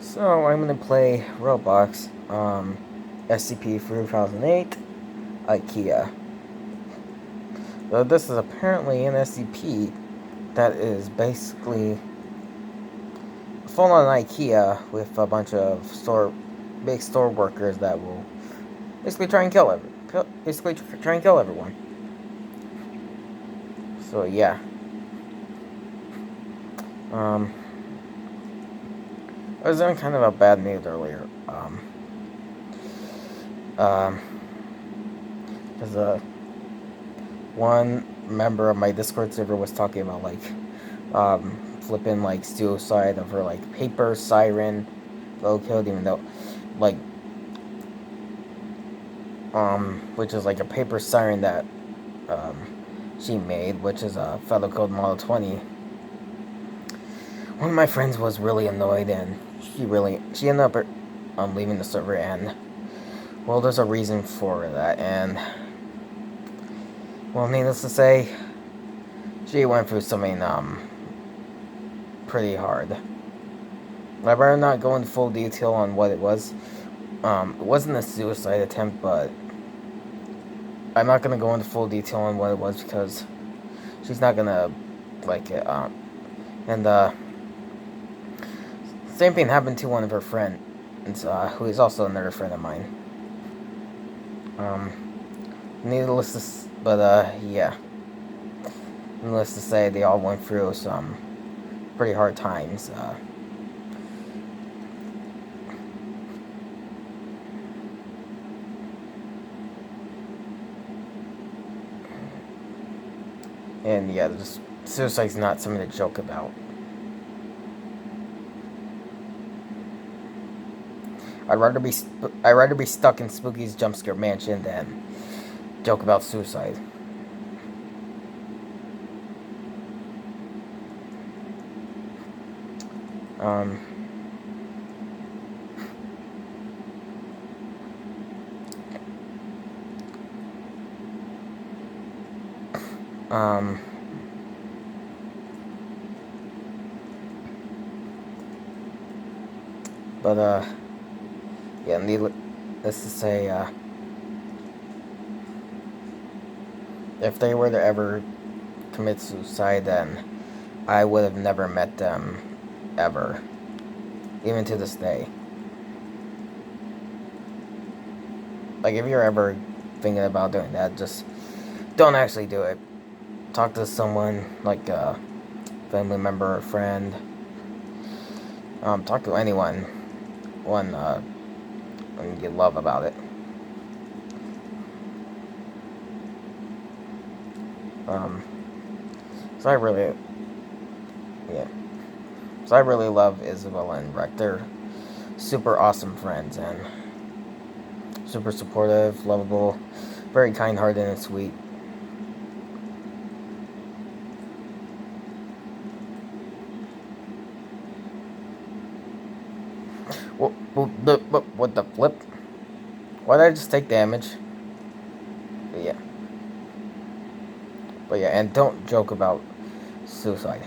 So I'm gonna play Roblox, SCP-3008, IKEA. So this is apparently an SCP that is basically full-on IKEA with a bunch of big store workers that will basically try and kill everyone. So yeah. I was in kind of a bad mood earlier. Because one member of my Discord server was talking about flipping suicide over paper siren low-killed, even though like which is like a paper siren that she made, which is a fellow code model 20. One of my friends was really annoyed, and she ended up leaving the server, and well, there's a reason for that, and well, needless to say, she went through something pretty hard. I better not go into full detail on what it was. It wasn't a suicide attempt, but I'm not gonna go into full detail on what it was because she's not gonna like it. And same thing happened to one of her friends, who is also another friend of mine. Needless to say, they all went through some pretty hard times. And yeah, suicide's not something to joke about. I'd rather be stuck in Spooky's jump scare mansion than joke about suicide. But yeah, needless to say, if they were to ever commit suicide, then I would have never met them, ever, even to this day. Like, if you're ever thinking about doing that, just don't actually do it. Talk to someone, like a family member or friend. Talk to anyone when you love about it. So I really love Isabel and Rick. They're super awesome friends and super supportive, lovable, very kind-hearted and sweet. What the flip? Why did I just take damage? But yeah, and don't joke about suicide.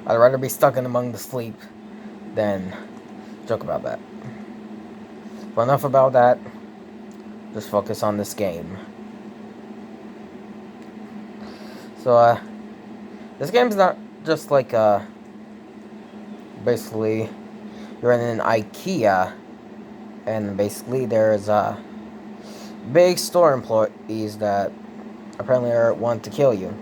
I'd rather be stuck in among the sleep than joke about that. But enough about that. Just focus on this game. So, this game's not just like, basically, you're in an IKEA, and basically there's, big store employees that apparently want to kill you.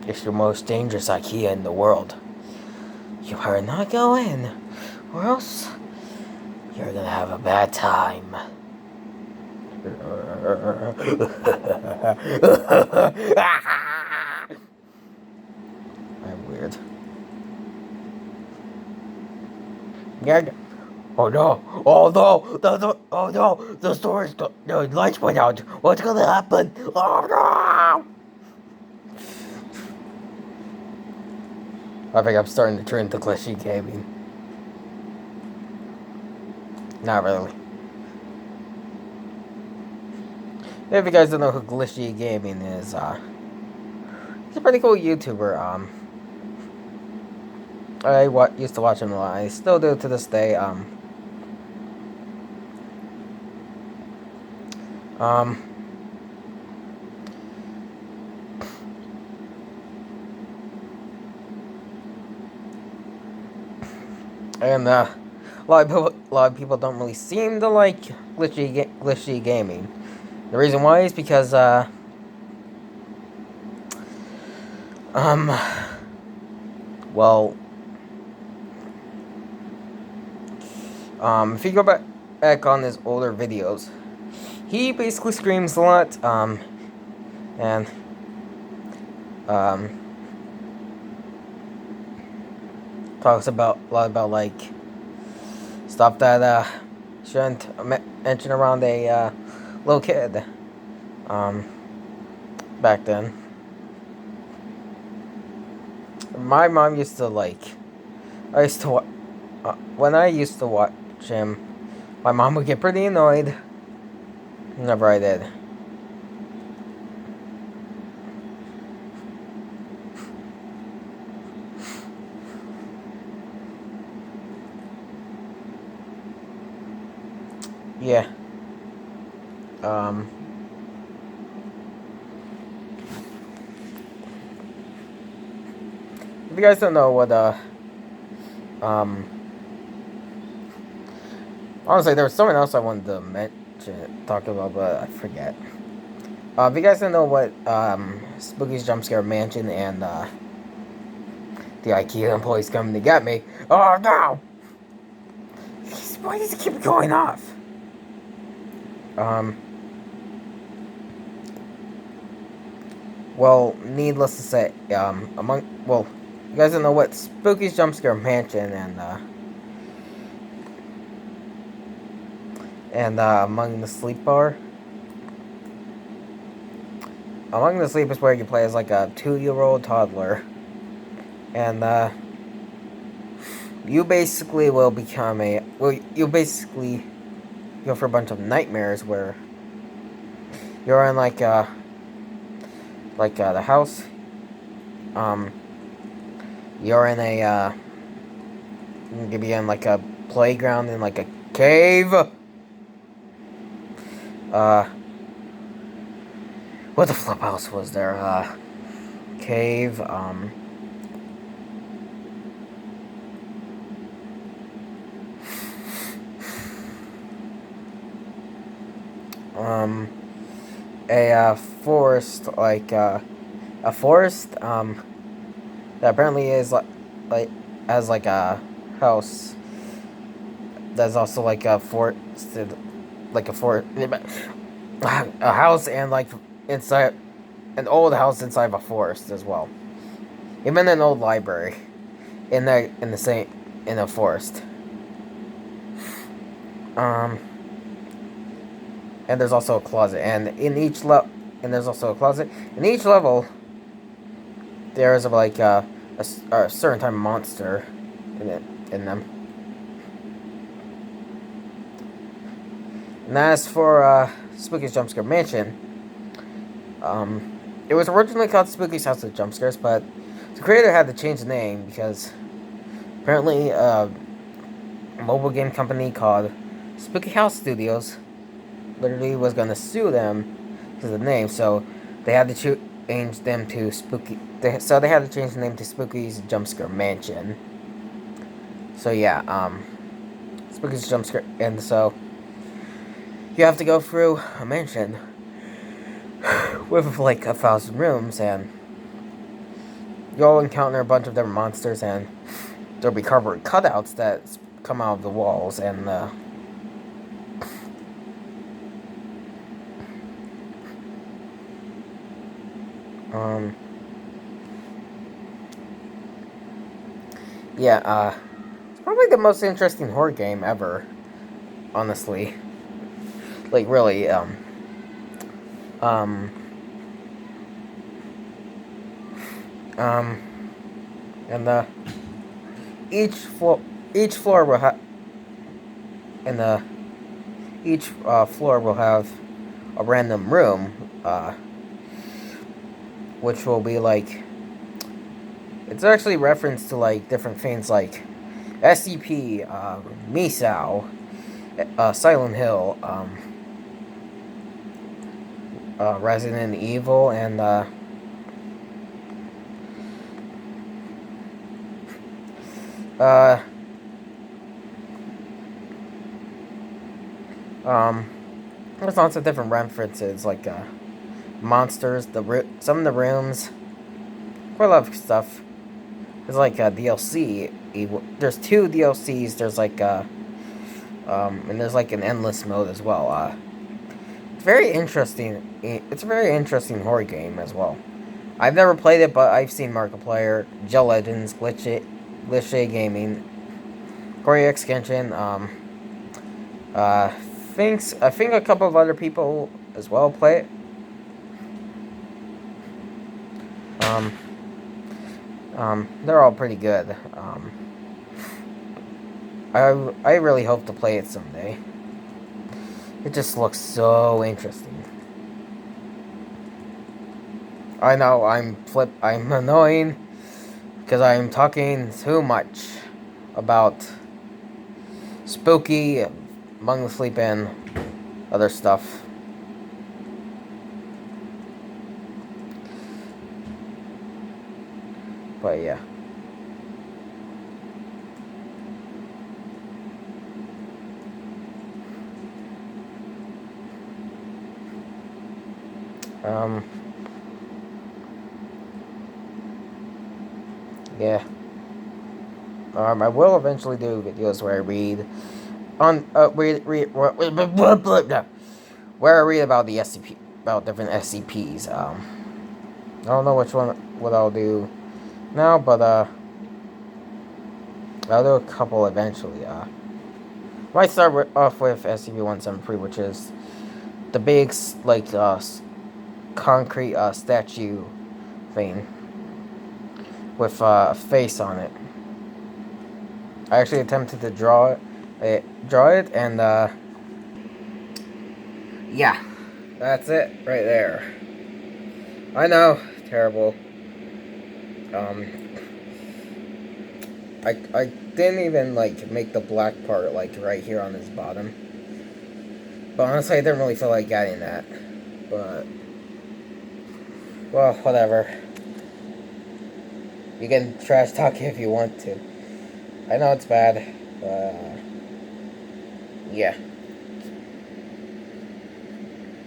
It's the most dangerous IKEA in the world. You better not go in, or else you're gonna have a bad time. I'm weird. Yeah. Oh no! Oh no! Oh no! The lights went out. What's gonna happen? Oh no! I think I'm starting to turn to glitchy gaming. Not really. If you guys don't know who Glitchy Gaming is, he's a pretty cool YouTuber. I used to watch him a lot. I still do to this day. And a lot of people don't really seem to like Glitchy Gaming. The reason why is because well, if you go back on his older videos, he basically screams a lot, and talks a lot about like stuff that shouldn't mention around a little kid. Back then, my mom used to like. When I used to watch him, my mom would get pretty annoyed whenever I did. Yeah. If you guys don't know what, honestly, there was someone else I wanted to talk about, but I forget. If you guys don't know what, Spooky's Jumpscare Mansion and, the IKEA employees coming to get me. Oh, no! Why does it keep going off? Well, needless to say, you guys don't know what Spooky's Jumpscare Mansion and Among the Sleep are. Among the Sleep is where you play as like a 2-year-old toddler, and you basically will become you basically go for a bunch of nightmares where you're in like the house. You're in you could be in like a playground in like a cave. What the flip else was there? Cave, a forest, like, a forest, that apparently is, like, has, like, a house that's also, like, a forested, like, a house and, like, inside, an old house inside of a forest as well. Even an old library in a forest. And there's also a closet, and there's also a closet. In each level, there is like a certain type of monster in them. And as for Spooky's Jumpscare Mansion, it was originally called Spooky's House of Jumpscares, but the creator had to change the name because apparently a mobile game company called Spooky House Studios literally was gonna sue them because of the name, so they had to change them to So they had to change the name to Spooky's Jumpscare Mansion. So yeah, Spooky's Jumpscare, and so you have to go through a mansion with like 1,000 rooms, and you'll encounter a bunch of different monsters, and there'll be cardboard cutouts that come out of the walls, and yeah, it's probably the most interesting horror game ever, honestly. Like, really, and each floor will have, and each floor will have a random room, which will be like, it's actually reference to like different things like SCP, Misao, Silent Hill, Resident Evil, and there's lots of different references like monsters, some of the rooms, quite a lot of stuff. There's like a DLC. There's 2 DLCs. There's like and there's like an endless mode as well. It's very interesting. It's a very interesting horror game as well. I've never played it, but I've seen Markiplier, Gel Legends, Glitch Gaming, Korea Extension. I think a couple of other people as well play it. They're all pretty good. I really hope to play it someday. It just looks so interesting. I know I'm annoying because I'm talking too much about spooky, Among the Sleep, and other stuff. But yeah. Yeah. I will eventually do videos where I read where I read about the SCP, about different SCPs. I don't know what I'll do now, but I'll do a couple eventually. Might start off with SCP-173, which is the big like concrete statue thing with a face on it. I actually attempted to draw it, and yeah, that's it right there. I know, terrible. I didn't even like make the black part like right here on his bottom. But honestly, I didn't really feel like adding that. But well, whatever. You can trash talk if you want to. I know it's bad, but yeah.